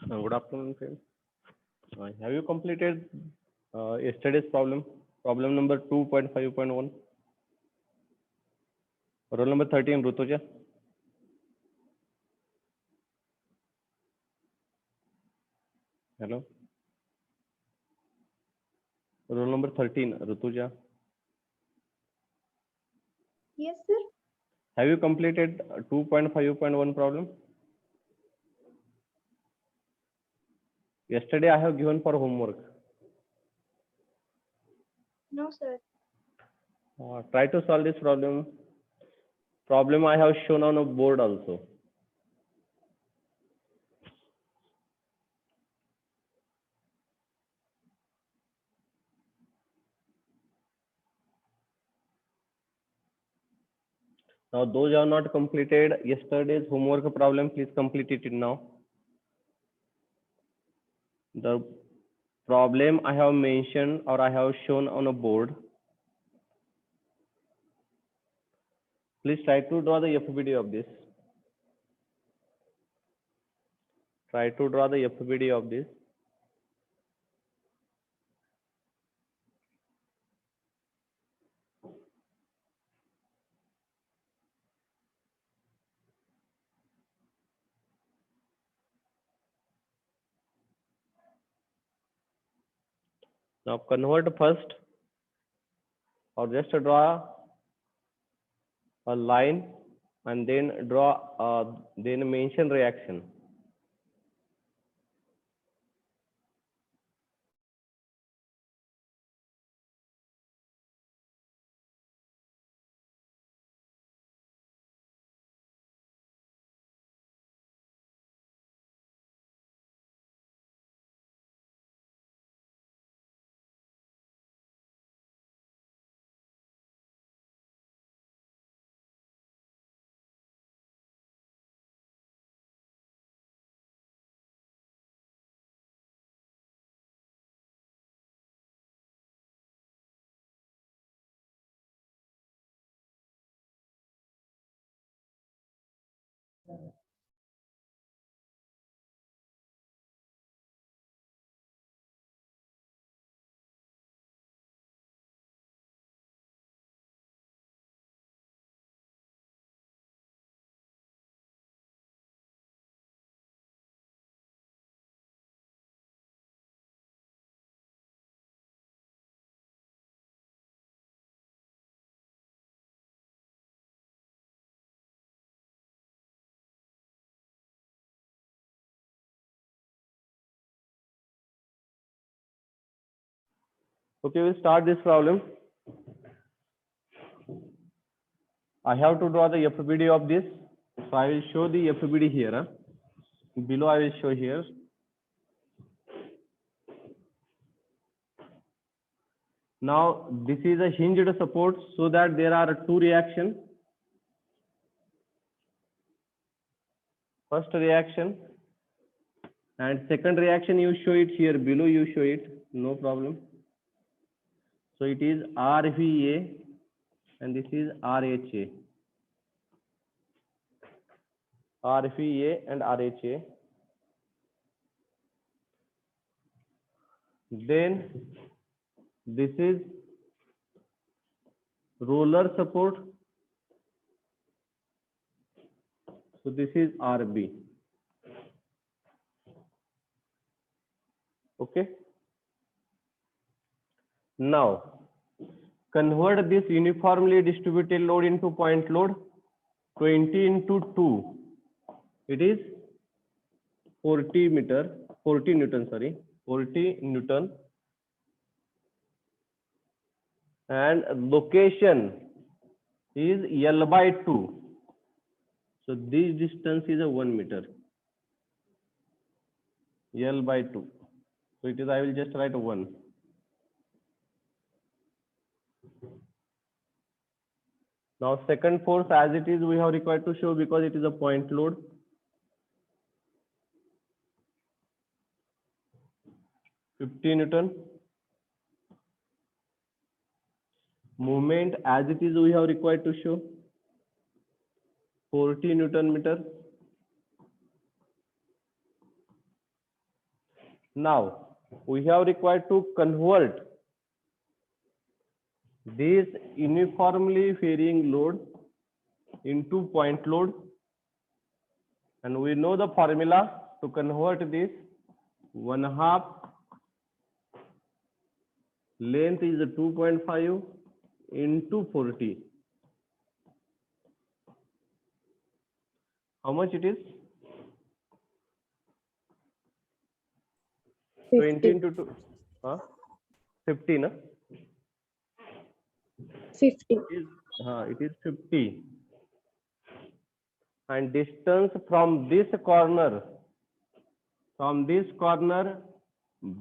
Good afternoon, friends. Have you completed yesterday's problem? Problem number 2.5.1. Roll number 13, Rutuja. Hello. Roll number 13, Rutuja. Yes, sir. Have you completed 2.5.1 problem? Yesterday I have given for homework. No, sir. Try to solve this problem. Problem I have shown on a board also. Now, those who have not completed yesterday's homework problem, please complete it now. The problem I have mentioned or I have shown on a board. Please try to draw the FBD of this. Try to draw the FBD of this. Now convert first or just draw a line and then draw then mention reaction. Okay, we'll start this problem. I have to draw the FBD of this. So I will show the FBD here. Below I will show here. Now this is a hinged support so that there are two reactions. First reaction and second reaction you show it here below, you show it, no problem. So it is RVA and this is RHA. RVA and RHA. Then this is roller support. So this is RB. Okay. Now convert this uniformly distributed load into point load. 20 into 2. It is 40 Newton, sorry, 40 Newton. And location is L by 2. So this distance is a 1 meter. L by 2. So it is, I will just write 1. Now second force as it is we have required to show because it is a point load. Newton. Movement as it is we have required to show 40 Newton meter. Now we have required to convert this uniformly varying load into point load, and we know the formula to convert this. 1/2 length is 2.5 into 40. How much it is? 20 50. into 2, 50, na? 50. It is 50. And distance from this corner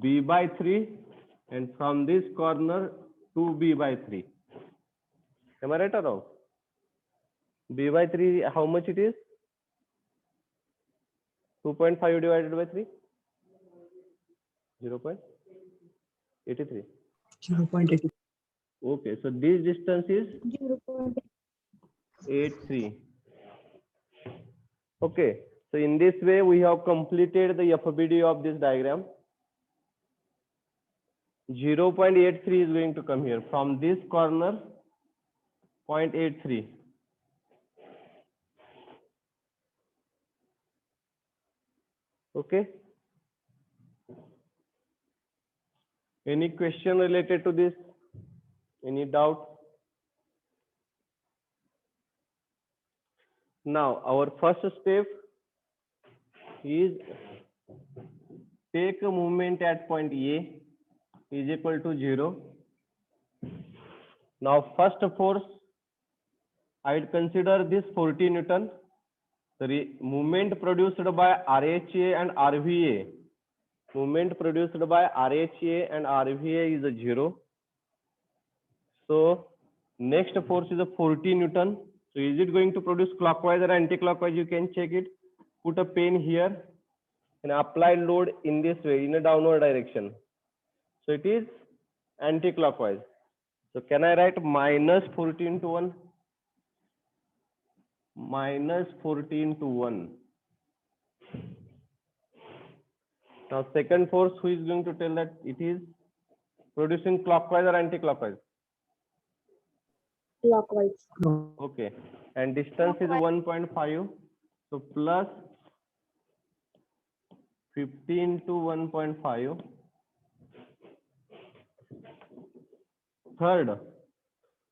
b by 3, and from this corner 2b by 3. Am I right or wrong? B by 3, how much it is? 2.5 divided by 3? 0.83. 0.80. Okay, so this distance is 0.83. 83. Okay, so in this way we have completed the FBD of this diagram. 0.83 is going to come here from this corner, 0.83. Okay. Any question related to this? Any doubt? Now our first step is take a movement at point A is equal to 0. Now first force, I would consider this 40 Newton. The movement produced by RHA and RVA. Movement produced by RHA and RVA is a 0. So next force is a 40 Newton. So is it going to produce clockwise or anti-clockwise? You can check it. Put a pen here and apply load in this way, in a downward direction. So it is anti-clockwise. So can I write minus 14 to 1? Minus 14 to 1. Now second force, who is going to tell that it is producing clockwise or anti-clockwise? Clockwise. Okay. And distance is 1.5. So plus 15 to 1.5. Third,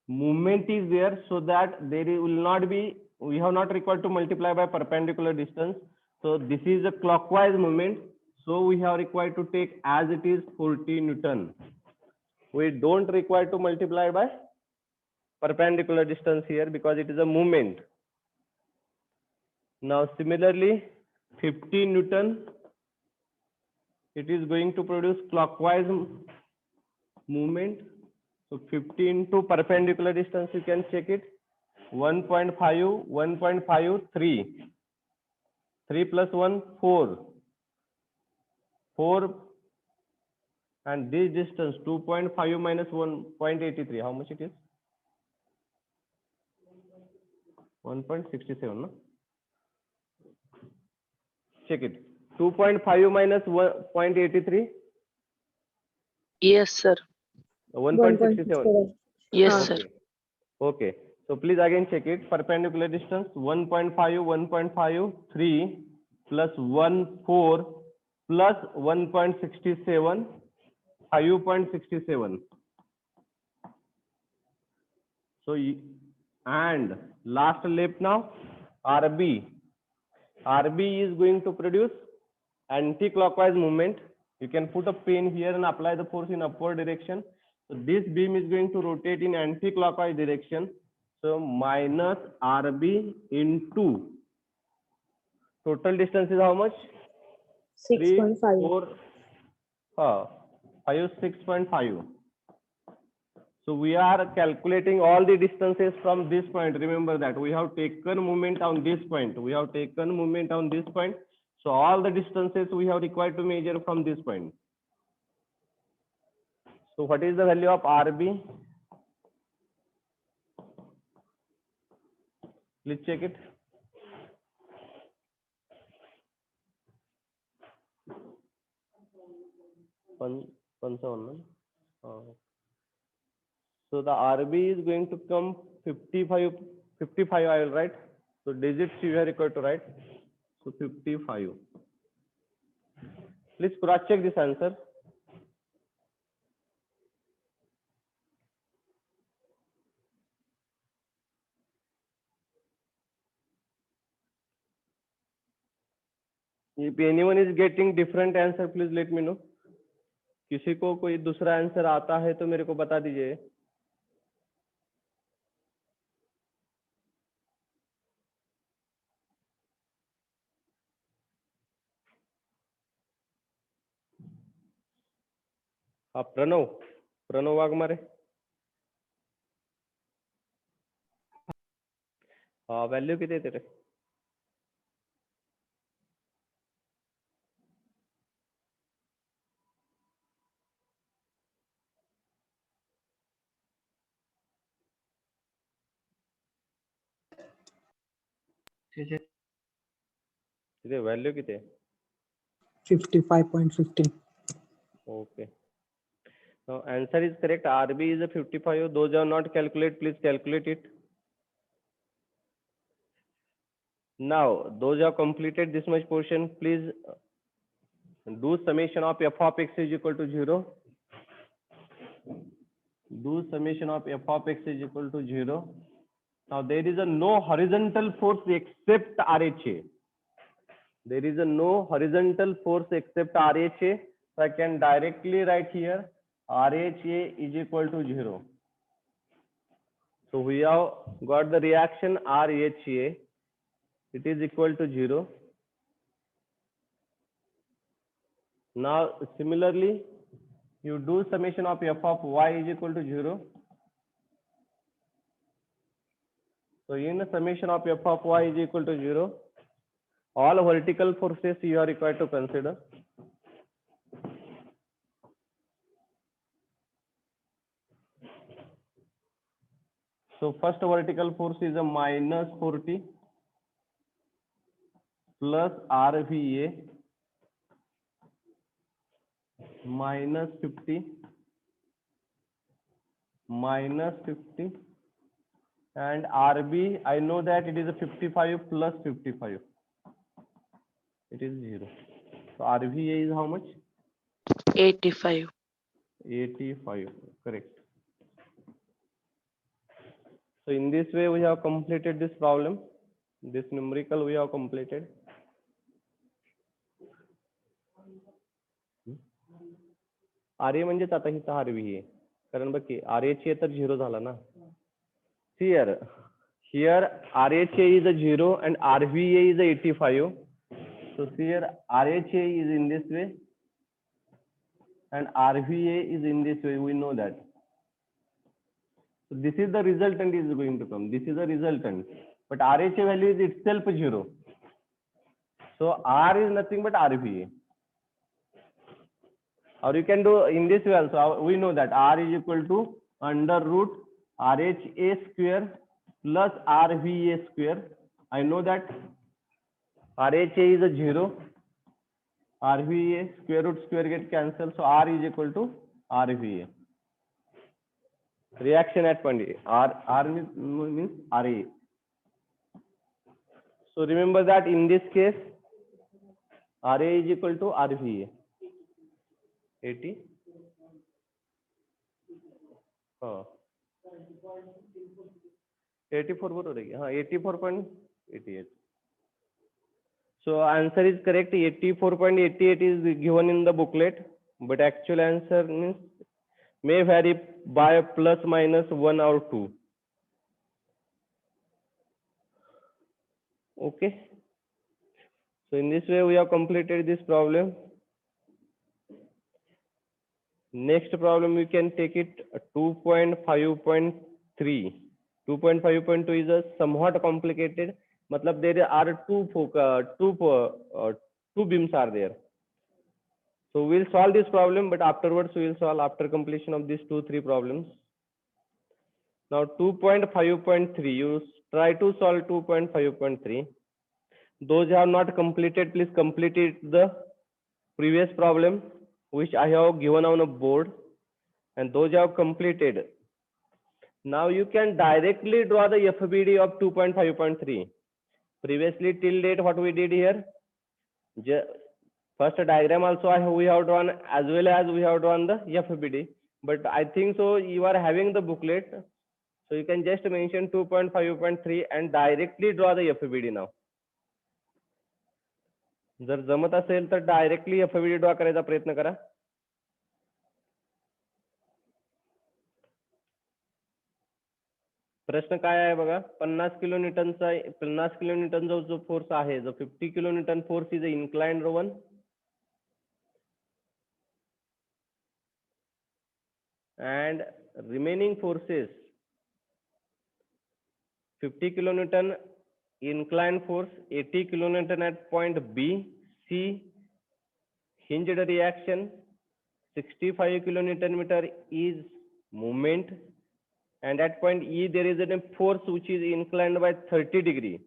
movement is there, so that there will not be, we have not required to multiply by perpendicular distance. So this is a clockwise movement. So we have required to take as it is 40 Newton. We don't require to multiply by perpendicular distance here because it is a movement. Now similarly, 50 Newton, it is going to produce clockwise movement. So 15 to perpendicular distance, you can check it. 1.5, 1.5, 3. 3 plus 1, 4. 4. And this distance, 2.5 minus 1.83. How much it is? 1.67, no? Check it. 2.5 minus 1.83. Yes, sir. 1.67. Yes, sir. Okay. So please again check it. Perpendicular distance 1.5, 1.5, 3 plus 1, 4 plus 1.67, 5.67. So, and last lap now, RB. RB is going to produce anti-clockwise movement. You can put a pen here and apply the force in upward direction. So this beam is going to rotate in anti-clockwise direction. So minus RB into total distance is how much? 6.5. 5, 6.5. So we are calculating all the distances from this point. Remember that we have taken movement on this point. We have taken movement on this point. So all the distances we have required to measure from this point. So what is the value of RB? Please check it. 55. So the RB is going to come 55. I will write. So digits you are required to write. So 55. Please cross check this answer. If anyone is getting different answer, please let me know. किसी को कोई दूसरा answer आता है तो मेरे को बता दीजिए. प्रणव वाघमारे. व्हॅल्यू किती आहे तेरे? तिथे व्हॅल्यू किती आहे? 55.15. Okay. Now answer is correct. RB is a 55. Those who have not calculate, please calculate it. Now those who have completed this much portion, please do summation of f of x is equal to 0. Do summation of f of x is equal to 0. Now there is a no horizontal force except RHA. There is a no horizontal force except RHA. So I can directly write here RHA is equal to 0. So we have got the reaction RHA. It is equal to 0. Now similarly, you do summation of f of y is equal to 0. So in the summation of f of y is equal to 0, all vertical forces you are required to consider. So first vertical force is a minus 40 plus RVA minus 50 and RB, I know that it is a 55 plus 55. It is 0. So RVA is how much? 85. 85, correct. So in this way we have completed this problem. This numerical we have completed. RA म्हणजेच आता हिचा RVA, कारण बघ की RHA तर 0 झाला ना. Here RHA is a 0 and RVA is a 85. So here RHA is in this way and RVA is in this way. We know that. So this is the resultant is going to come. This is the resultant, but RHA value is itself 0. So R is nothing but RVA. Or you can do in this way also. We know that R is equal to under root RHA square plus RVA square. I know that RHA is a 0. RVA square root square get cancelled. So R is equal to RVA. Reaction at point A. R means RA. So remember that in this case, RA is equal to RVA. 80. 84 बरोबर आहे. 84.88. So answer is correct. 84.88 is given in the booklet, but actual answer means may vary by plus minus 1 or 2. Okay. So in this way we have completed this problem. Next problem we can take it 2.5.3. 2.5.2 is a somewhat complicated. Matlab there are two beams are there. So we'll solve this problem, but afterwards we will solve after completion of these 2-3 problems. Now 2.5.3, you try to solve 2.5.3. Those who have not completed, please complete it the previous problem. which I have given on a board, and those you have completed. Now you can directly draw the FBD of 2.5.3. Previously till date what we did here, first diagram also we have drawn as well as we have drawn the FBD. But I think so you are having the booklet, so you can just mention 2.5.3 and directly draw the FBD now. जर जमत असेल तर directly FBD draw करायचा प्रयत्न करा. प्रश्न काय आहे बघा, 50 किलोन्यूटनचा जो फोर्स आहे, जो 50 kilonewton force is a inclined one, and remaining forces 50 kilonewton inclined force, 80 kilonewton at point B, C hinged reaction, 65 kilonewton meter is movement, and at point E there is a force which is inclined by 30 degree,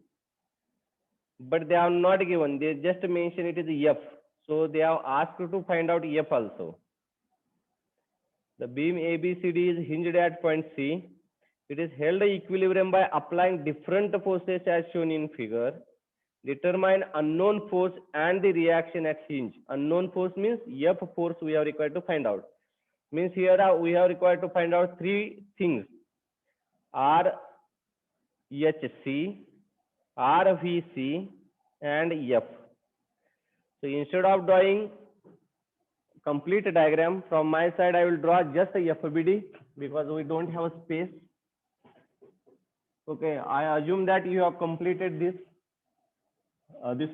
but they have not given, they just mention it is F, so they have asked to find out F also. The beam ABCD is hinged at point C. It is held equilibrium by applying different forces as shown in figure. Determine unknown force and the reaction at hinge. Unknown force means F force we are required to find out. Means here we are required to find out three things: RHC, RVC, and F. So instead of drawing complete diagram, from my side I will draw just a FBD because we don't have a space. Okay, I assume that you have completed this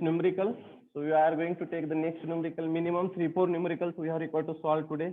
numerical, so we are going to take the next numerical. Minimum 3-4 numericals we are required to solve today.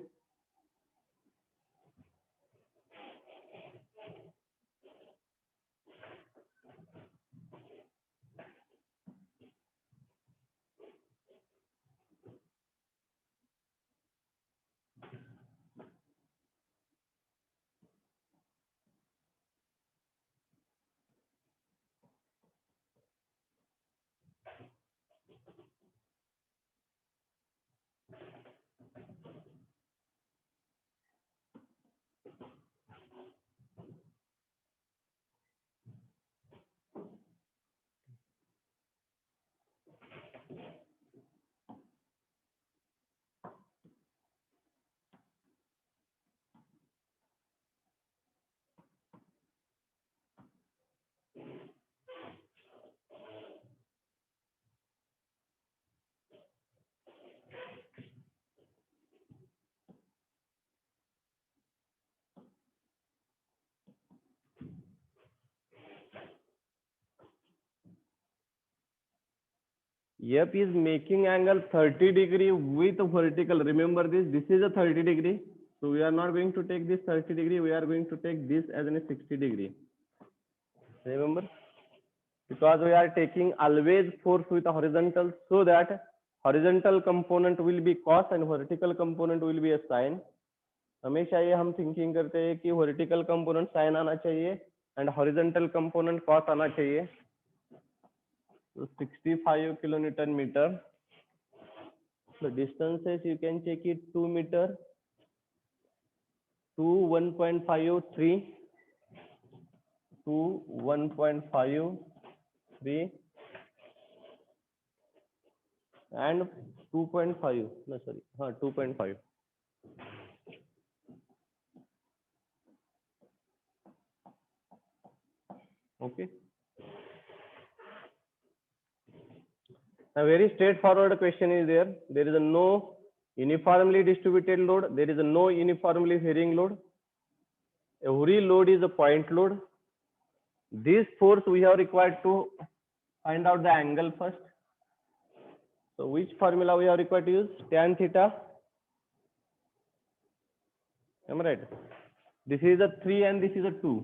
F is making angle 30 degree with vertical. Remember this is a 30 degree. So we are not going to take this 30 degree. We are going to take this as a 60 degree. Remember? Because we are taking always force with a horizontal, so that horizontal component will be cos and vertical component will be a sin. हमेशा ये हम thinking करते हैं कि vertical component sign आना चाहिए and horizontal component cos आना चाहिए. So 65 kilonewton meter. The distances you can check it 2 meter to 1.53 to 1.53 and 2.5. No, sorry. 2.5. Okay. A very straightforward question is there. There is a no uniformly distributed load. There is a no uniformly varying load. Every load is a point load. This force we have required to find out the angle first. So which formula we are required to use? Tan theta. Am I right? This is a 3 and this is a 2.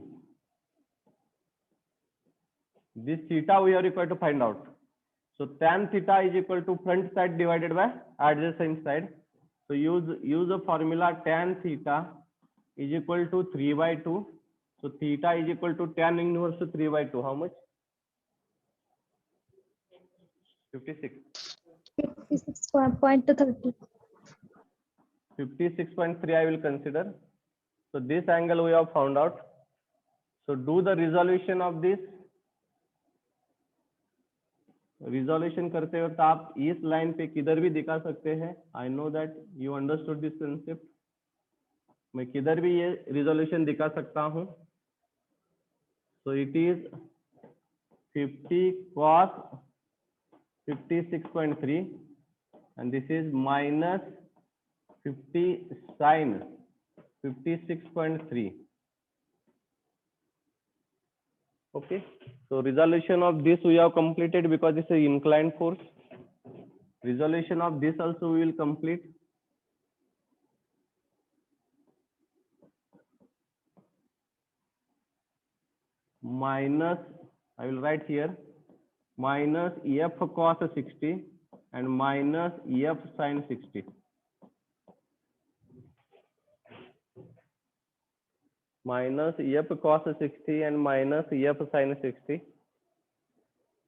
This theta we are required to find out. So tan theta is equal to front side divided by adjacent side. So use a formula tan theta is equal to 3/2. So theta is equal to tan inverse 3/2. How much? 56. 56.30. 56.3 I will consider. So this angle we have found out. So do the resolution of this. Resolution करते वक्त आप इस line पे किधर भी दिखा सकते हैं. I know that you understood this concept. मैं किधर भी ये resolution दिखा सकता हूँ. So it is 50 cos 56.3 and this is minus 50 sin 56.3. Okay, so resolution of this we have completed because it's an inclined force. Resolution of this also we will complete. Minus, I will write here, minus f cos 60 and minus f sin 60. Minus f cos 60 and minus f sin 60.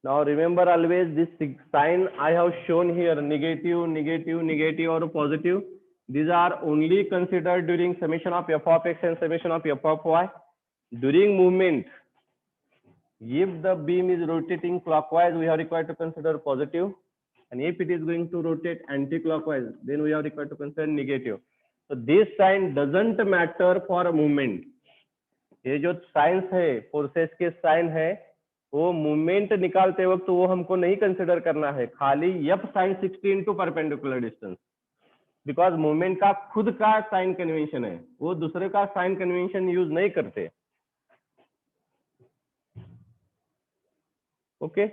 Now remember always this sign I have shown here, negative, negative, negative or positive. These are only considered during summation of f of x and summation of f of y. During movement, if the beam is rotating clockwise, we are required to consider positive. And if it is going to rotate anti-clockwise, then we are required to consider negative. So this sign doesn't matter for a movement. ये जो science है, forces के sign है, वो movement निकालते वक्त वो हमको नहीं कंसिडर करना है, खाली f sin 60 into perpendicular distance, because movement का खुद का साइन कन्वेंशन है, वो दूसरे का साइन कन्वेंशन यूज नहीं करते. Okay,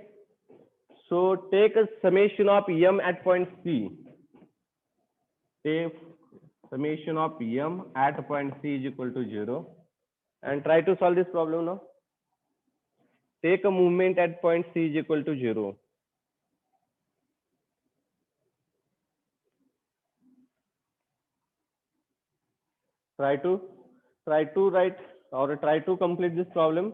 so take summation of m at point C. Take summation of m at point C is equal to 0. And try to solve this problem now. Take a movement at point C is equal to 0. Try to write or try to complete this problem.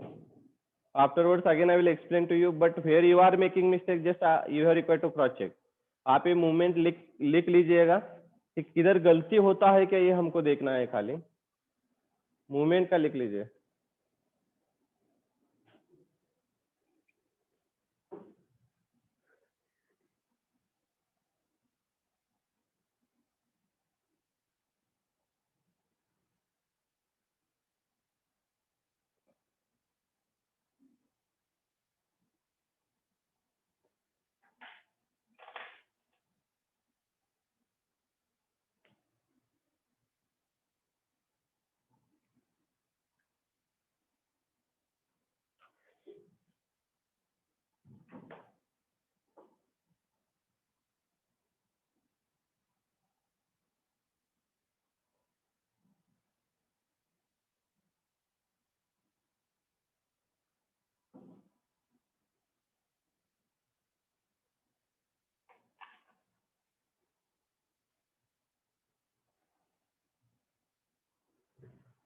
Afterwards again I will explain to you, but where you are making mistake, just you are required to cross check. आप ये movement लिख लीजिएगा कि किधर गलती होता है क्या, ये हमको देखना है, खाली मूवमेंट का लिख लीजिए.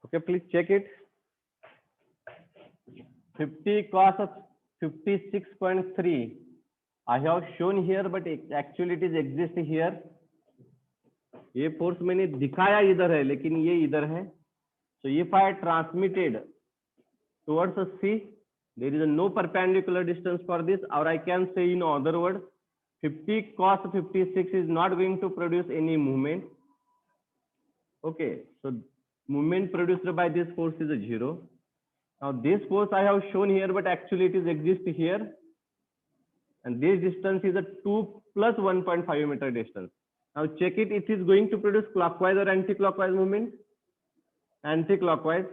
Okay, please check it. 50 cos of 56.3 I have shown here, but actually it is exist here. ये फोर्स मैंने दिखाया इधर है, लेकिन ये इधर है. So if I transmitted towards C, there is no perpendicular distance for this, or I can say in other words, 50 cos 56 is not going to produce any movement. Okay, so movement produced by this force is a 0. Now this force I have shown here, but actually it is exist here, and this distance is a 2 plus 1.5 meter distance. Now check it, it is going to produce clockwise or anti-clockwise movement? Anti-clockwise.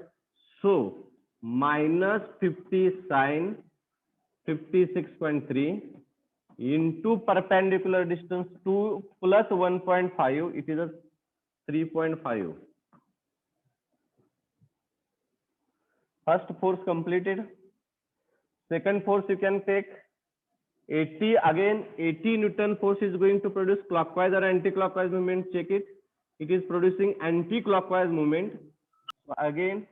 So minus 50 sin 56.3 into perpendicular distance 2 plus 1.5, it is a 3.5. First force completed. Second force you can take 80, again 80 Newton force is going to produce clockwise or anti-clockwise movement. Check it. It is producing anti-clockwise movement. So again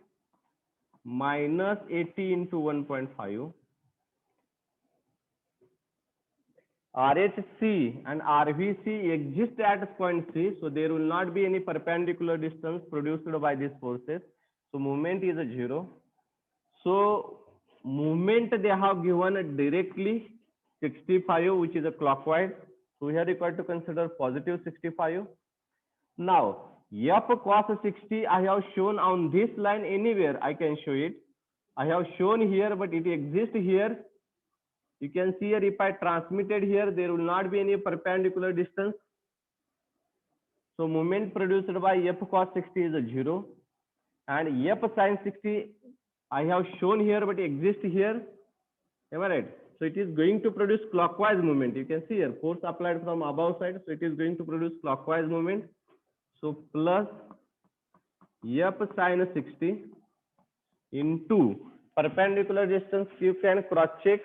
minus 80 into 1.5. RHC and RVC exist at point C, so there will not be any perpendicular distance produced by these forces. So movement is a 0. So movement they have given directly 65, which is a clockwise. So we are required to consider positive 65. Now F cos 60 I have shown on this line, anywhere I can show it. I have shown here, but it exists here. You can see here, if I transmitted here, there will not be any perpendicular distance. So moment produced by F cos 60 is a 0. And F sin 60 I have shown here, but exists here. Am I right? So it is going to produce clockwise movement. You can see here, force applied from above side. So it is going to produce clockwise movement. So plus F sin 60 into perpendicular distance, you can cross check,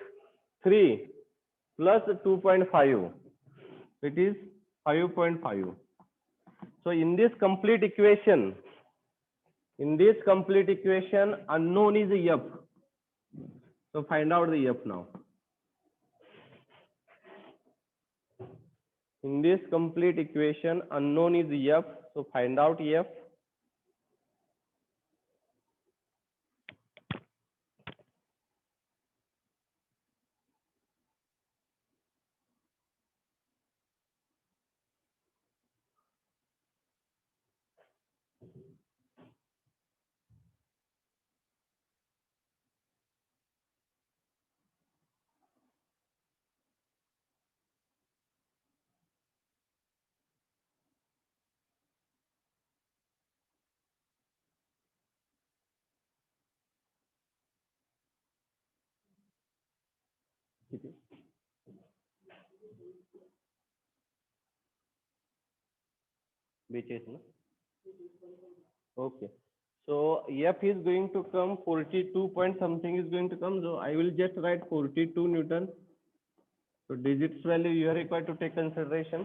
3 plus 2.5. It is 5.5. So in this complete equation, unknown is F. So find out the F now. In this complete equation, unknown is F. So find out F. Which is no? Okay. So F is going to come 42 point something is going to come. So I will just write 42 Newton. So digits value you are required to take consideration.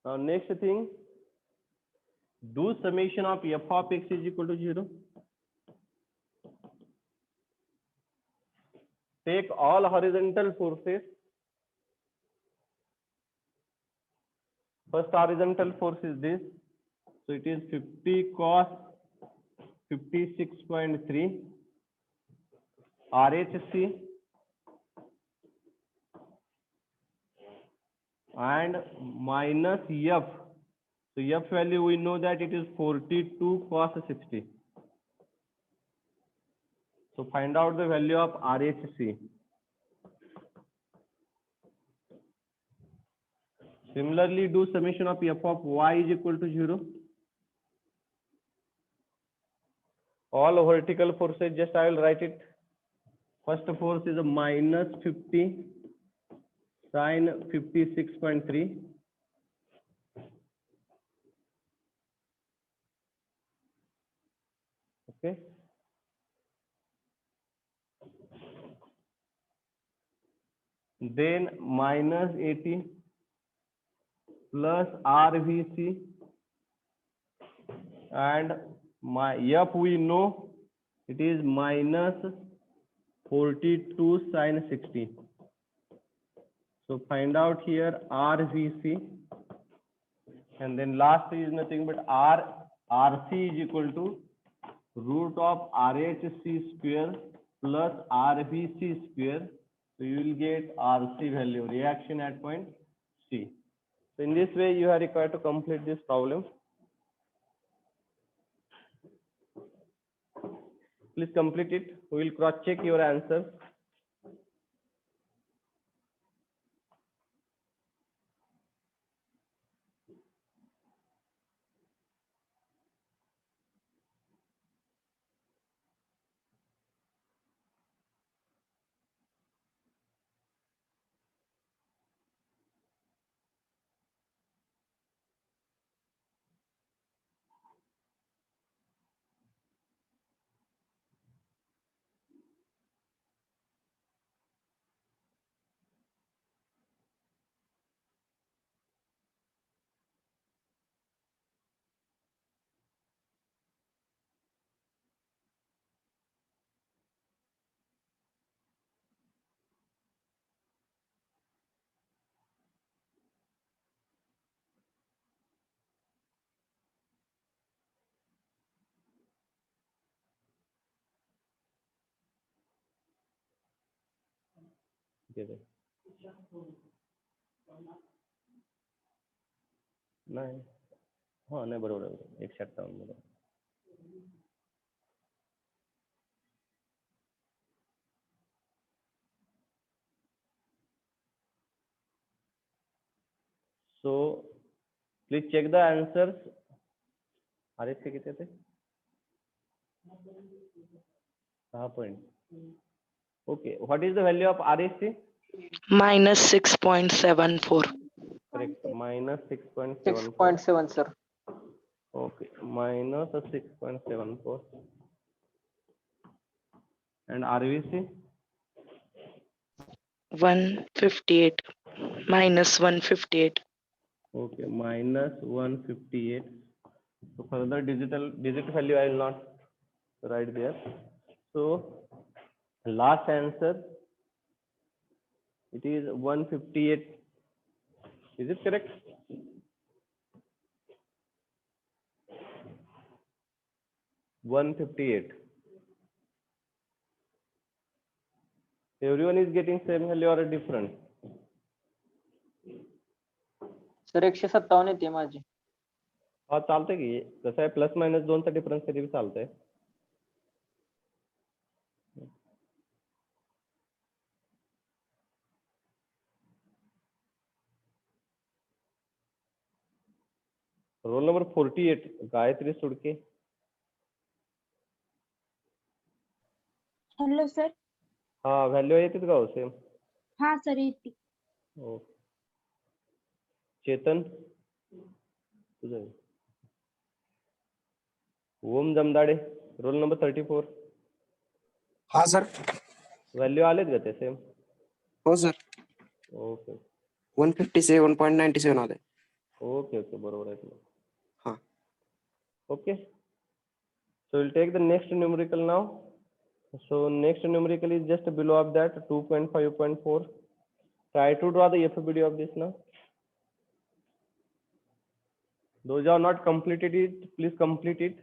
Now next thing, do summation of F of x is equal to 0. Take all horizontal forces. First horizontal force is this. So it is 50 cos 56.3 RHC and minus F. So F value we know that it is 42 cos 60. So find out the value of RHC. Similarly, do summation of F of y is equal to 0. All vertical forces, just I will write it. First force is a minus 50 sin 56.3. Okay. Then minus 80 plus RVC and my F we know it is minus 42 sin 60. So find out here RVC, and then last is nothing but RC is equal to root of RHC square plus RVC square. So you will get RC value, reaction at point C. So in this way you are required to complete this problem. Please complete it. We will cross check your answer. किती आहे नाही हा नाही बरोबर आहे 158 बरोबर. So please check the answers. RSC किती येते 6 point. Okay, what is the value of RSC? minus 6.74. Correct, minus 6.74. 6.7, sir. Okay, minus 6.74. And RVC? 158. Minus 158. Okay, minus 158. So further digit value I will not write there. So last answer, it is 158. Is it correct? $158. Everyone is getting same value or different? Sir 157 येते माझी. हा चालतंय की कसं आहे plus minus 2 चा difference तरी चालतंय. Roll number 48 Gayatri Sudke. Hello sir. हा व्हॅल्यू येतात का सेम? हा सर येते. ओके. चेतन तुझं ओम जमदाडे रोल नंबर 34. हाँ सर. व्हॅल्यू आलेत का ते सेम? हो सर. ओके 157.97 आले. ओके ओके बरोबर आहे तुला. हाँ. Okay, so we'll take the next numerical now. So next numerical is just below of that 2.5.4. Try to draw the FBD of this now. Those who have not completed it, please complete it.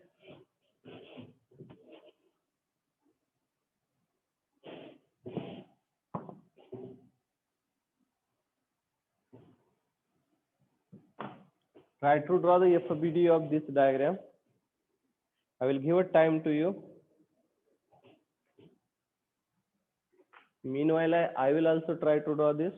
Try to draw the FBD of this diagram. I will give a time to you. Meanwhile, I will also try to draw this.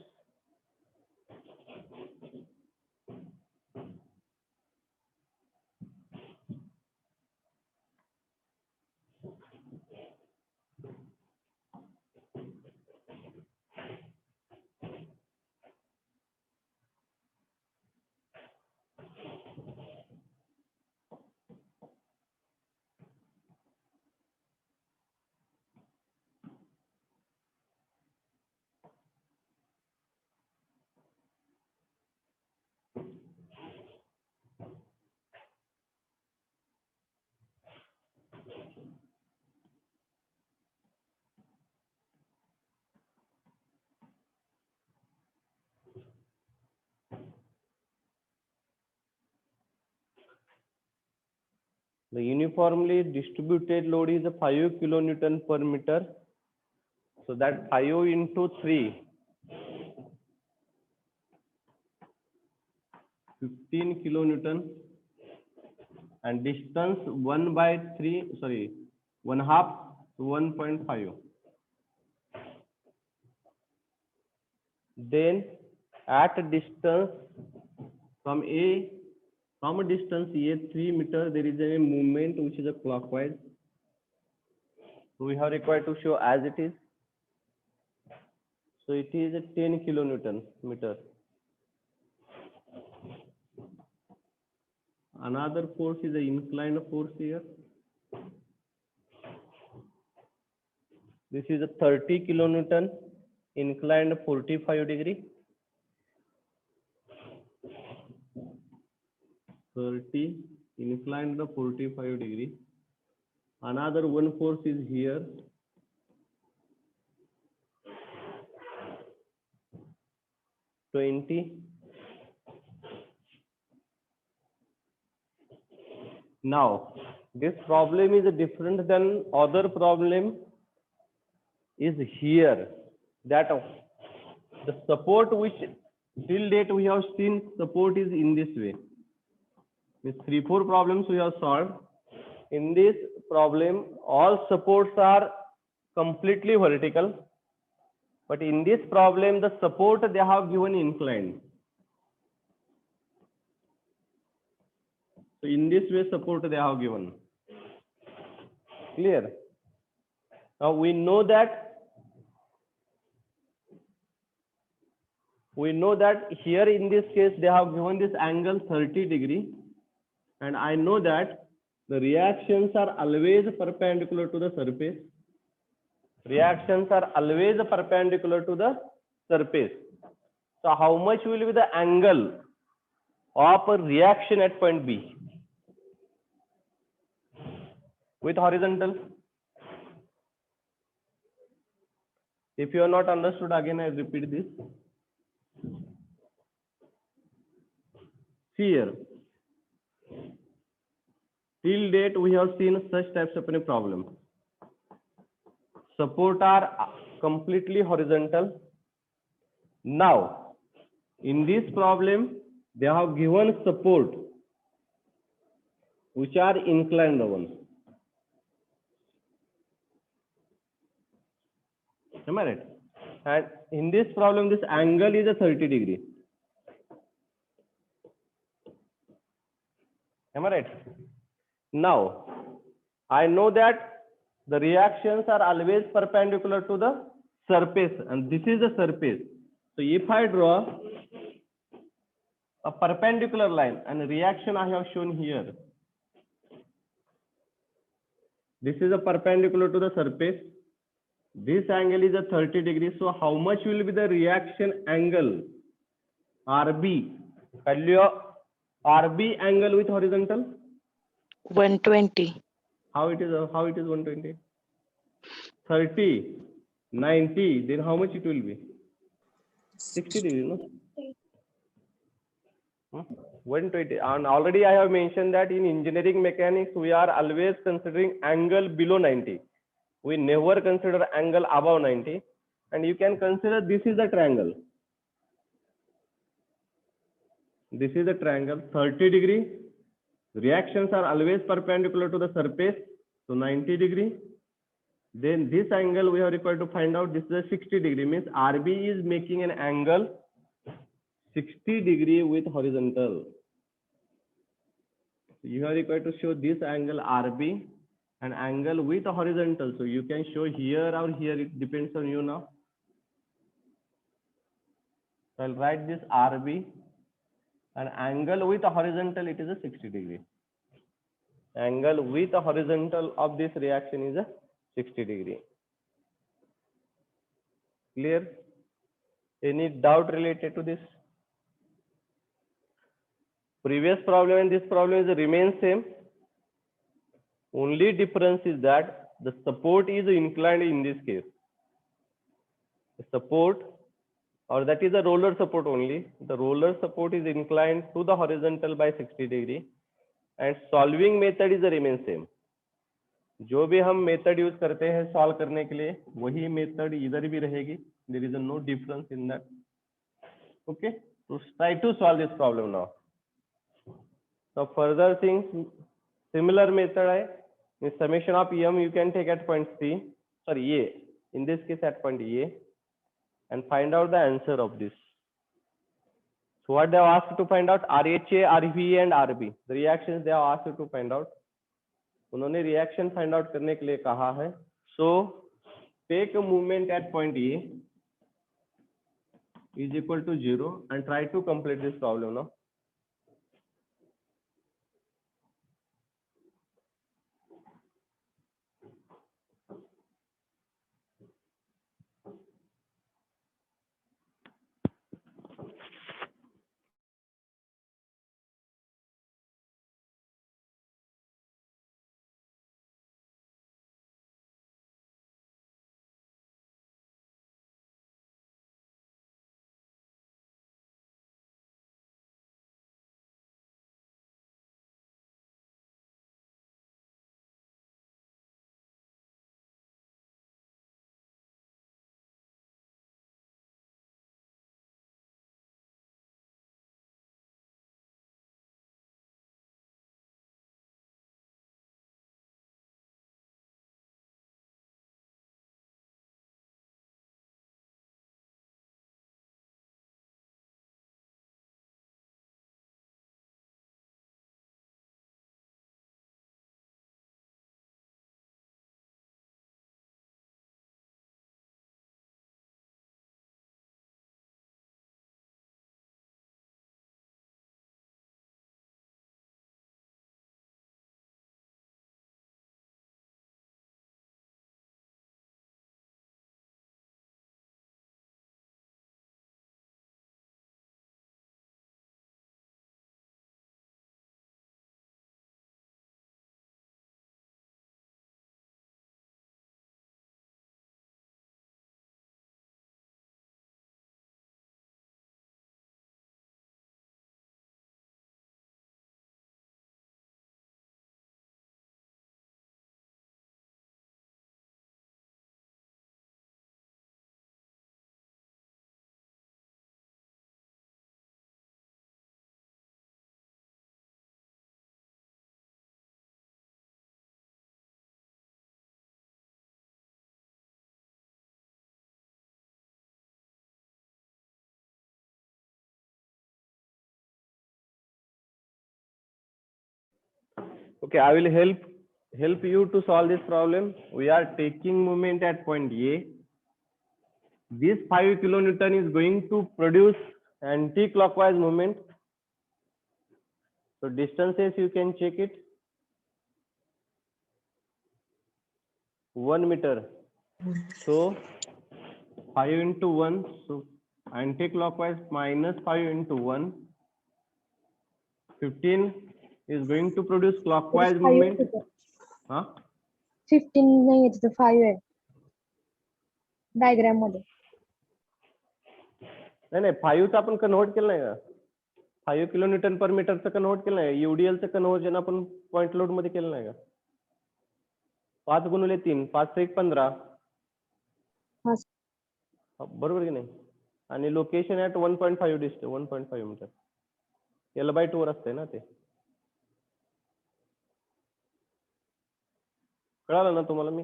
The uniformly distributed load is 5 kilonewton per meter. So that 5 into 3, 15 kilonewton, and distance 1 by 3, sorry, 1/2, 1.5. Then at a distance from a distance a 3 meter, there is a movement which is a clockwise. So we have required to show as it is. So it is a 10 kilonewton meter. Another force is the inclined force here. This is a 30 kilonewton, inclined 45 degree. 30 inclined 45 degree. Another one force is here. 20. Now, this problem is different than other problem is here, that the support which till date we have seen support is in this way. These 3-4 problems we have solved. In this problem, all supports are completely vertical, but in this problem, the support they have given inclined. So in this way, support they have given. Clear? Now we know that here in this case they have given this angle 30 degree, and I know that the reactions are always perpendicular to the surface. Reactions are always perpendicular to the surface. So how much will be the angle of a reaction at point B with horizontal? If you are not understood, again I repeat this. See here. Till date we have seen such types of a problem. Support are completely horizontal. Now, in this problem, they have given support which are inclined ones. Am I right? And in this problem, this angle is a 30 degree. Am I right? Now, I know that the reactions are always perpendicular to the surface, and this is the surface. So if I draw a perpendicular line and reaction I have shown here, this is a perpendicular to the surface. This angle is a 30 degree. So how much will be the reaction angle? RB. RB angle with horizontal. 120. How it is 120? 30, 90. Then how much it will be? 60 degree, no? 120. And already I have mentioned that in engineering mechanics we are always considering angle below 90. We never consider angle above 90. And you can consider this is the triangle. This is the triangle, 30 degree. Reactions are always perpendicular to the surface, so 90 degree. Then this angle we are required to find out. This is a 60 degree, means RB is making an angle 60 degree with horizontal. So you are required to show this angle RB, an angle with a horizontal. So you can show here or here, it depends on you now. So I'll write this RB, an angle with a horizontal, it is a 60 degree. Angle with a horizontal of this reaction is a 60 degree. Clear? Any doubt related to this? Previous problem and this problem is remain same. Only difference is that the support is inclined in this case. The support, or that is a roller support only. The roller support is inclined to the horizontal by 60 degree, and solving method is remain same. जो भी हम method use करते हैं solve करने के लिए वही method इधर भी रहेगी. There is no difference in that. Okay, so try to solve this problem now. So further things, similar method है. The summation of EM you can take at point C, sorry A, in this case at point A, and find out the answer of this. So what they have asked to find out? RHA, RVA and RB. The reactions they have asked you to find out. उन्होंने reaction find out करने के लिए कहा है. So take a movement at point A is equal to 0 and try to complete this problem now. Okay, I will help you to solve this problem. We are taking moment at point A. This 5 kilonewton is going to produce anti-clockwise movement. So distances you can check it. 1 meter. So 5 into 1. So anti-clockwise minus 5 into 1. 15 is going to produce clockwise movement. Huh? 15 नाही आहे तिथं 5 आहे diagram मध्ये. नाही 5 चा आपण convert केलं नाही का? 5 किलोन्यूटन पर मीटरचं कन्व्हर्ट केलं नाही. UDL चं कन्व्हर्जन आपण पॉइंट लोड मध्ये केलं नाही का? 5 गुणिले 3 5 1 15. हा बरोबर की नाही? आणि location at 1.5 distance 1.5 metre. L/2 वर असते ना ते. कळालं ना तुम्हाला मी?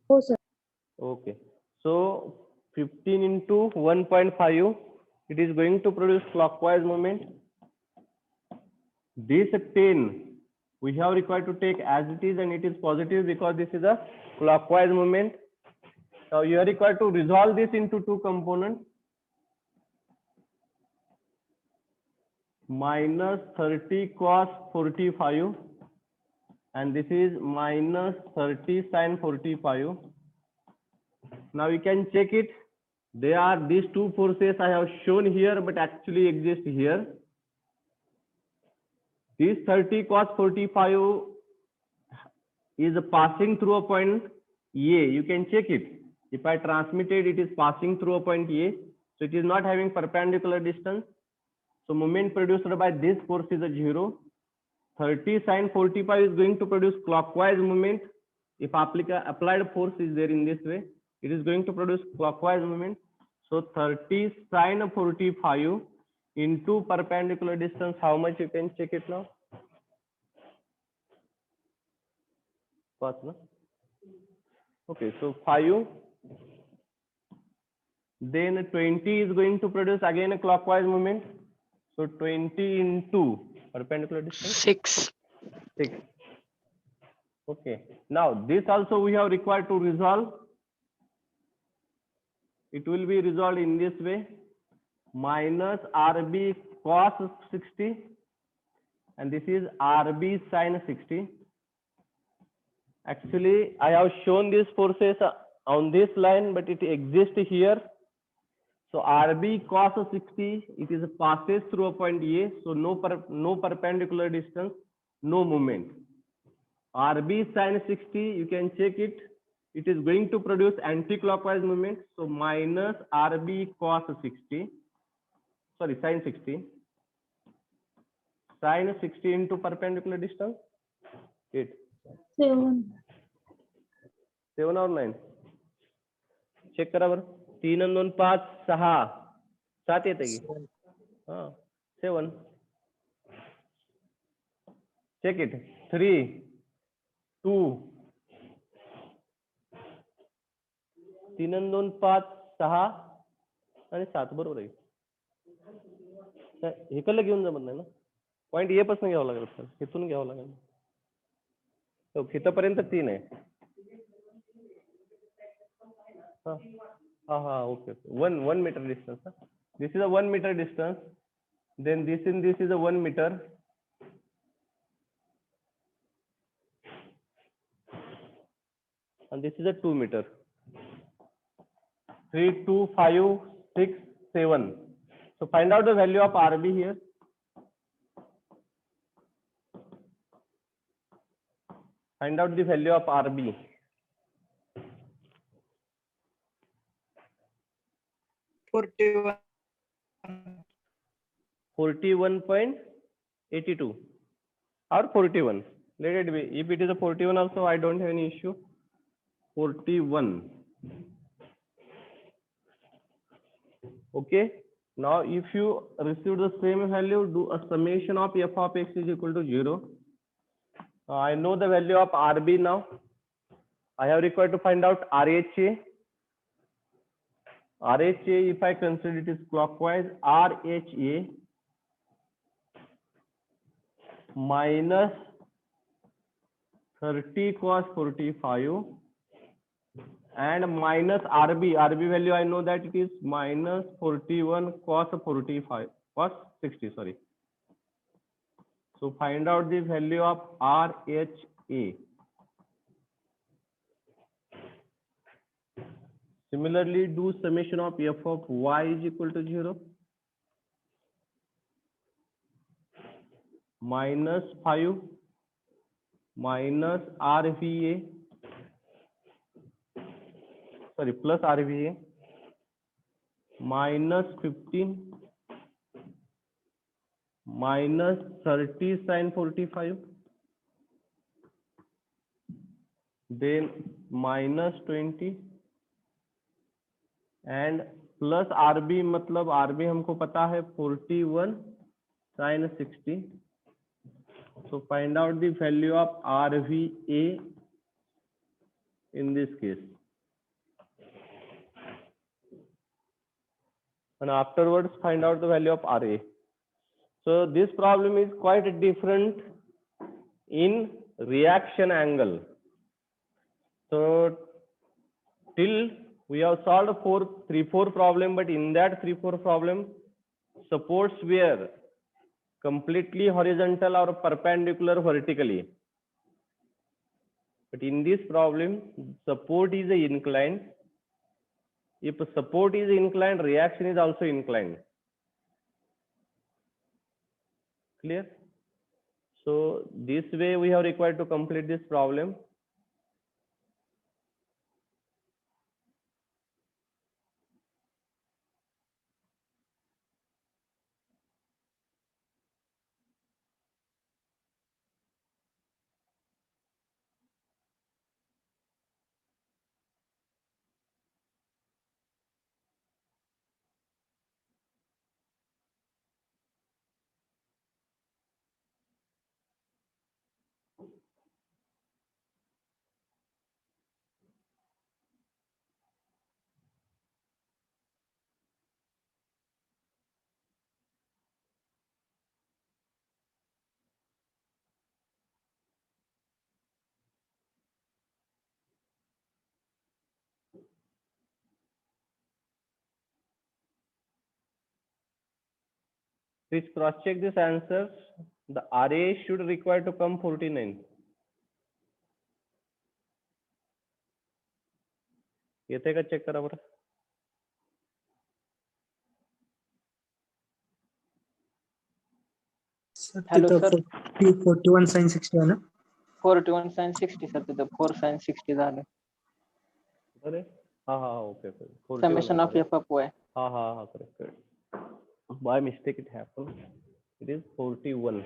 हो sir. Okay. So 15 into 1.5, it is going to produce clockwise movement. This 10 we have required to take as it is, and it is positive because this is a clockwise movement. Now you are required to resolve this into two components. Minus 30 cos 45 and this is minus 30 sin 45. Now you can check it. They are these two forces I have shown here, but actually exist here. This 30 cos 45 is passing through a point A. You can check it. If I transmitted, it is passing through a point A. So it is not having perpendicular distance. So moment produced by this force is a 0. 30 sin 45 is going to produce clockwise movement. If applied force is there in this way, it is going to produce clockwise movement. So 30 sin 45 into perpendicular distance, how much you can check it now? First, no? Okay, so 5. Then 20 is going to produce again a clockwise movement. So 20 into perpendicular distance? 6. 6. Okay. Now this also we have required to resolve. It will be resolved in this way. Minus RB cos 60 and this is RB sin 60. Actually, I have shown these forces on this line, but it exists here. So RB cos 60, it is passes through a point A, so no perpendicular distance, no movement. RB sin 60, you can check it. It is going to produce anti-clockwise movement. So minus RB cos 60, sorry, sin 60. Sin 60 into perpendicular distance, 8. 7. 7 or 9? Check करा बरं. 3 and 2 5 6 7 येते की? हां 7. Check it. 3 2 3 and 2 5 6 आणि 7 बरोबर आहे. इकडलं घेऊन जमत नाही ना. पॉईंट ए पासून घ्यावं लागेल सर. इथून घ्यावं लागेल. इथपर्यंत 3 आहे. Okay. 1 meter distance. This is a 1 meter distance. Then this is a 1 meter. And this is a 2 meter. 3, 2, 5, 6, 7. So find out the value of RB here. Find out the value of RB. 41.82 or 41. Let it be. If it is a 41 also, I don't have any issue. 41. Okay. Now, if you receive the same value, do a summation of f of x is equal to 0. I know the value of RB now. I have required to find out RHA. RHA, if I consider it is clockwise, RHA minus 30 cos 45 and minus RB. RB value I know that it is minus 41 cos 45, cos 60, sorry. So find out the value of RHA. Similarly, do summation of f of y is equal to 0. Minus 5 minus RVA, sorry, plus RVA, minus 15 minus 30 sin 45, then minus 20 and plus RB, मतलब RB हमको पता है 41 sin 60. So find out the value of RVA in this case. And afterwards find out the value of RA. So this problem is quite different in reaction angle. So till we have solved 3-4 problem, but in that 3-4 problem, supports were completely horizontal or perpendicular vertically. But in this problem, support is inclined. If support is inclined, reaction is also inclined. Clear? So this way we have required to complete this problem. Please cross check this answers. The RA should require to come 49. येते का check करा बरं. Hello, तिथं sir. 41 sin 60 आहे ना. 41 sin 60 sir, तिथं 4 sin 60 झालं. अरे हा okay okay. Summation of f of y. हा correct. By mistake it happened. It is 41.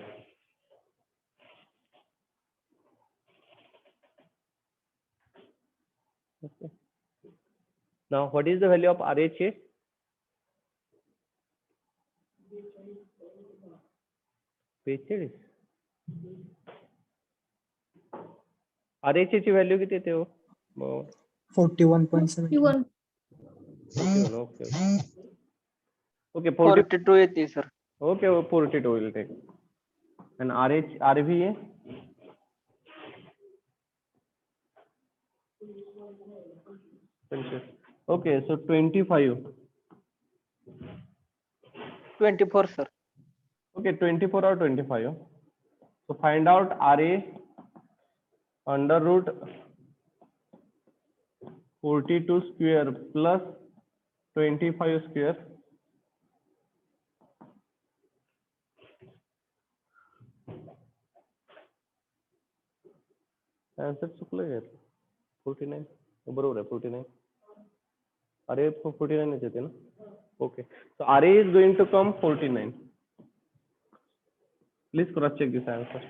Okay. Now what is the value of RHA? RHA ची व्हॅल्यू किती येते हो? 41.7. 51. Okay, 42 येते sir. Okay, 42 will take. And RVA? Okay, so 25. 24 sir. Okay, 24 or 25. So find out RA under root 42 square plus 25 square. Answer चुकलं आहे. 49 बरोबर आहे 49. RA 49 येते ना. Okay, so RA is going to come 49. Please cross check this answer.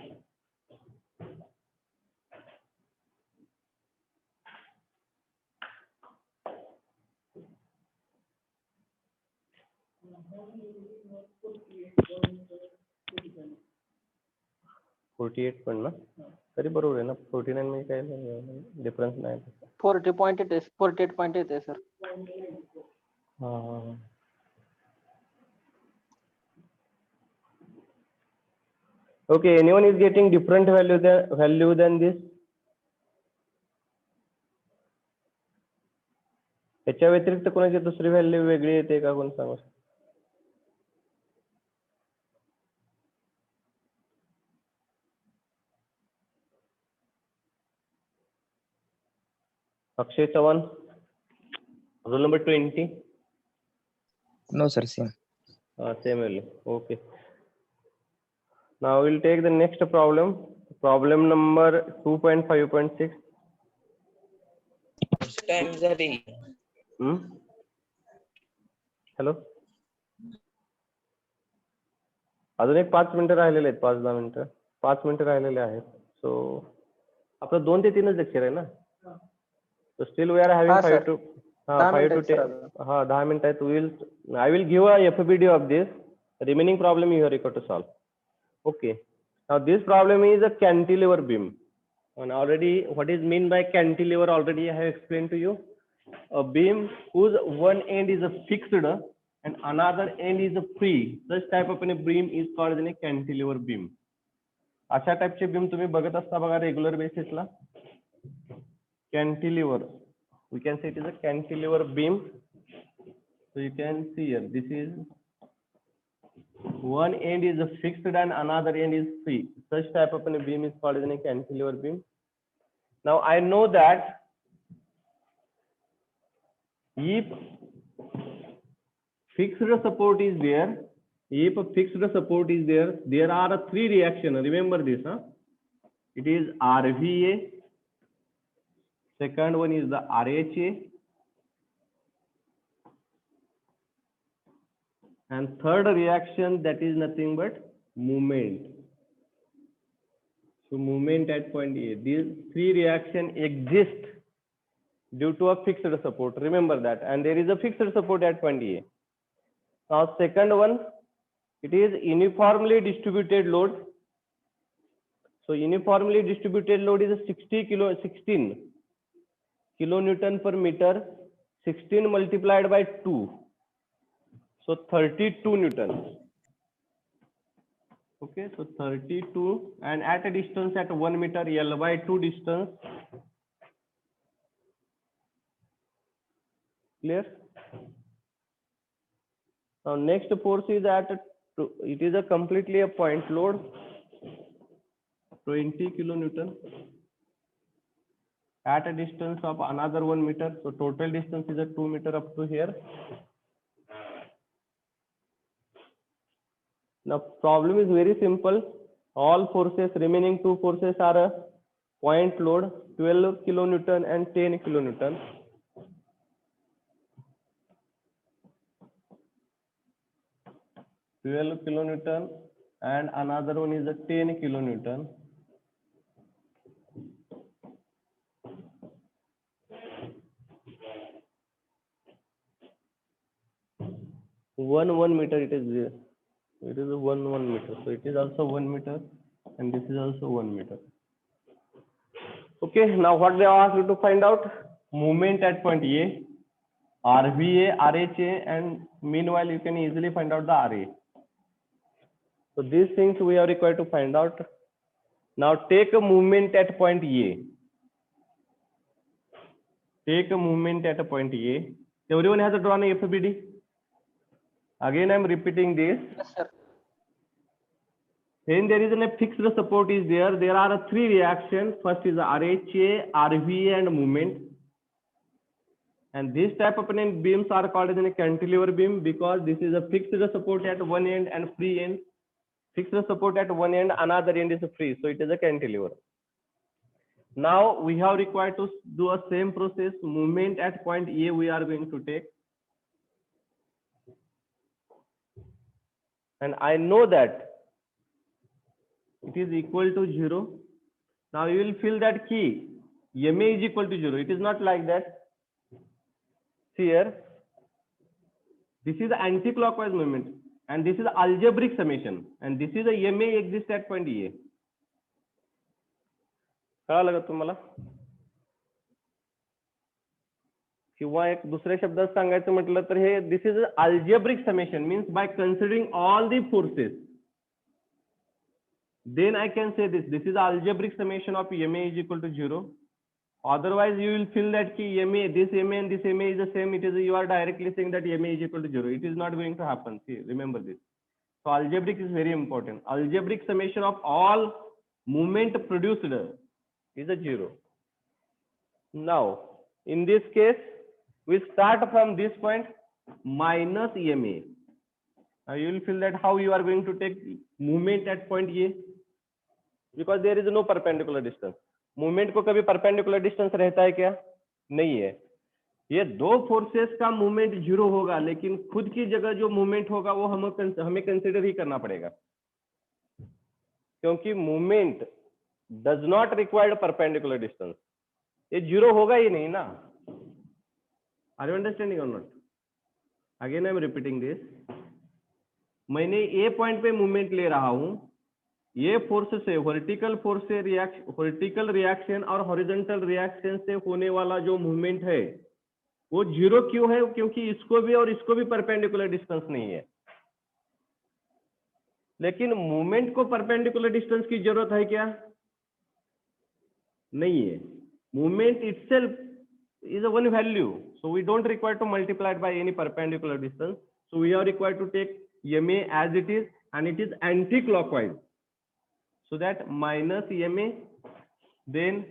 पण ना तरी बरोबर आहे ना. 49 मध्ये काय डिफरन्स नाही. 48 येते सर. हा. Okay, anyone is getting different value than this? त्याच्या व्यतिरिक्त कोणाची दुसरी व्हॅल्यू वेगळी येते का कोण सांगू? Akshay Chavan, roll number 20. No, sir, same. Same value. Okay. Now we'll take the next problem. Problem number 2.5.6. Time झाली. हॅलो, अजून एक 5 मिनिटं राहिलेले आहेत, 5-10 मिनिटं, 5 मिनिटं राहिलेले आहेत. सो आपलं 2 ते 3च लेक्चर आहे ना. So still we are having हा, 5 sir. to 10 5 to minutes 10. राहिलं. 10 मिनिटं आहेत. I will give a FBD of this. Remaining problem you are required to solve. Okay. Now this problem is a cantilever beam. And already what is mean by cantilever already I have explained to you. A beam whose one end is a fixed and another end is a free. Such type of a beam is called as a cantilever beam. अशा टाइपचे beam तुम्ही बघत असता बघा regular बेसिसला. Cantilever, we can say it is a cantilever beam. So you can see here, this is one end is a fixed and another end is free. Such type of a beam is called as a cantilever beam. Now I know that if fixed support is there, there are 3 reactions. Remember this, huh? It is RVA. Second one is the RHA, and third reaction that is nothing but movement. So movement at point A. These 3 reactions exist due to a fixed support. Remember that, and there is a fixed support at point A. Now second one, it is uniformly distributed load. So uniformly distributed load is a 16 kilonewton per meter, 16 multiplied by 2, so 32 newtons. Okay, so 32, and at a distance at 1 meter, L by 2 distance. Clear? Now next force is at it is a completely a point load, 20 kilonewton at a distance of another 1 meter. So total distance is a 2 meter up to here. Now problem is very simple. All forces, remaining 2 forces are a point load, 12 kilonewton and 10 kilonewton. And another one is a 10 kilonewton. One meter it is there. It is a 1 meter. So it is also 1 meter, and this is also 1 meter. Okay, now what they ask you to find out? Movement at point A, RVA, RHA, and meanwhile you can easily find out the RA. So these things we are required to find out. Now take a movement at point A. Take a movement at a point A. Everyone has drawn a FBD. Again I am repeating this. Yes, sir. When there is a fixed support is there, there are 3 reactions. First is the RHA, RVA, and movement. And this type of beams are called as a cantilever beam because this is a fixed support at one end and free end. Fixed support at one end, another end is free, so it is a cantilever. Now we have required to do a same process. Movement at point A we are going to take. And I know that it is equal to 0. Now you will feel that key MA is equal to 0. It is not like that. See here, this is anti-clockwise movement, and this is algebraic summation, and this is a MA exists at point A. कळलं का तुम्हाला? किंवा एक दुसऱ्या शब्दात सांगायचं म्हटलं तर हे this is algebraic summation, means by considering all the forces, then I can say this is algebraic summation of MA is equal to 0. Otherwise, you will feel that ki MA, this MA and this MA is the same. It is, you are directly saying that MA is equal to 0. It is not going to happen. See, remember this. So algebraic is very important. Algebraic summation of all moment produced is a 0. Now, in this case, we start from this point minus EMA. Now you will feel that how you are going to take movement at point A, because there is no perpendicular distance. Movement को कभी perpendicular distance रहता है क्या? नहीं है. ये दो forces का मूवमेंट 0 होगा, लेकिन खुद की जगह जो मूवमेंट होगा वो हमें कंसिडर ही करना पड़ेगा, क्योंकि movement does not required perpendicular distance. ये 0 होगा ही नहीं ना. आर यू अंडरस्टैंडिंग और not? Again I am repeating this. मैंने ए पॉइंट पे मूवमेंट ले रहा हूं. ये फोर्स से वर्टिकल फोर्स से वर्टिकल रिएक्शन और हॉरिजॉन्टल रिएक्शन से होने वाला जो मूवमेंट है वो 0 क्यों है? क्योंकि इसको भी और इसको भी परपेंडिकुलर डिस्टेंस नहीं है. लेकिन मूवमेंट को परपेंडिकुलर डिस्टेंस की जरूरत है क्या? नहीं है. Movement itself is a one value, so we don't require to multiply it by any perpendicular distance. So we are required to take MA as it is, and it is anti-clockwise, so that minus MA, then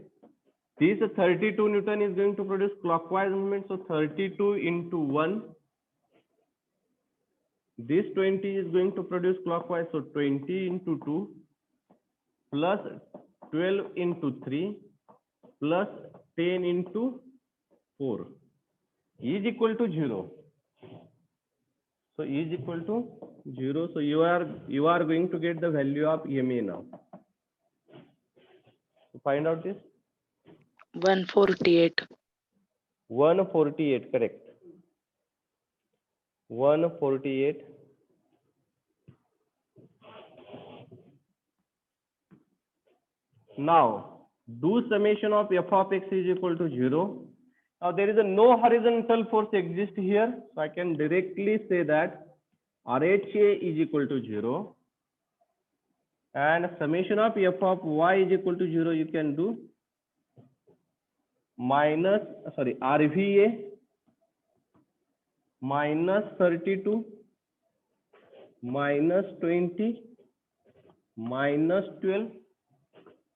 this 32 Newton is going to produce clockwise movement. So 32 into 1, this 20 is going to produce clockwise, so 20 into 2 plus 12 into 3 plus 10 into 4 is equal to 0. So is equal to 0. So you are going to get the value of EMA now. So find out this. 148. 148, correct. 148. Now do summation of f of x is equal to 0. Now there is a no horizontal force exists here, so I can directly say that RHA is equal to 0, and summation of f of y is equal to 0. You can do RVA minus 32 minus 20 minus 12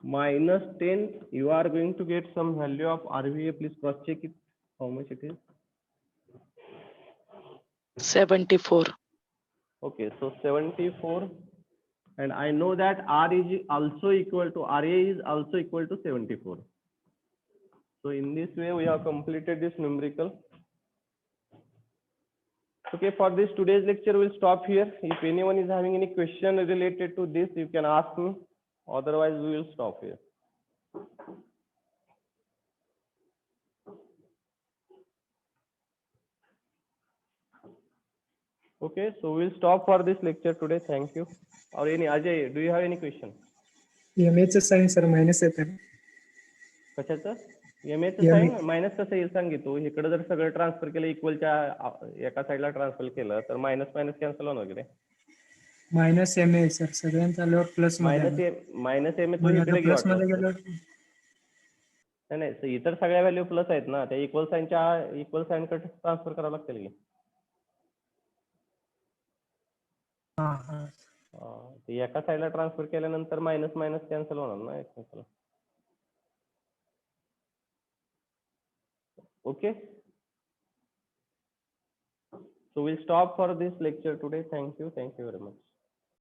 minus 10. You are going to get some value of RVA. Please cross check it, how much it is. 74. Okay, so 74, and I know that R is also equal to RA is also equal to 74. So in this way we have completed this numerical. Okay, for this today's lecture we'll stop here. If anyone is having any question related to this, you can ask me. Otherwise, we will stop here. Okay, so we'll stop for this lecture today. Thank you. Or any Ajay, do you have any question? एमएचं sine sir minus येते ना. कशाचं? एमएचं sign minus कसं येईल सांग तू. इकडे जर सगळं ट्रान्सफर केलं इक्वलच्या एका साईडला ट्रान्सफर केलं तर मायनस मायनस कॅन्सल होणार वगैरे. मायनस एमए सर सगळ्यांचा आल्यावर प्लस मायनस एम तू इकडे घेऊ. प्लस मध्ये गेल्यावर नाही, इतर सगळ्या व्हॅल्यू प्लस आहेत ना, त्या इक्वल साइन कडे ट्रान्सफर करावं लागतील की. ते एका साईडला ट्रान्सफर केल्यानंतर मायनस मायनस कॅन्सल होणार ना एकमेकाला. Okay, so we'll stop for this lecture today. Thank you very much.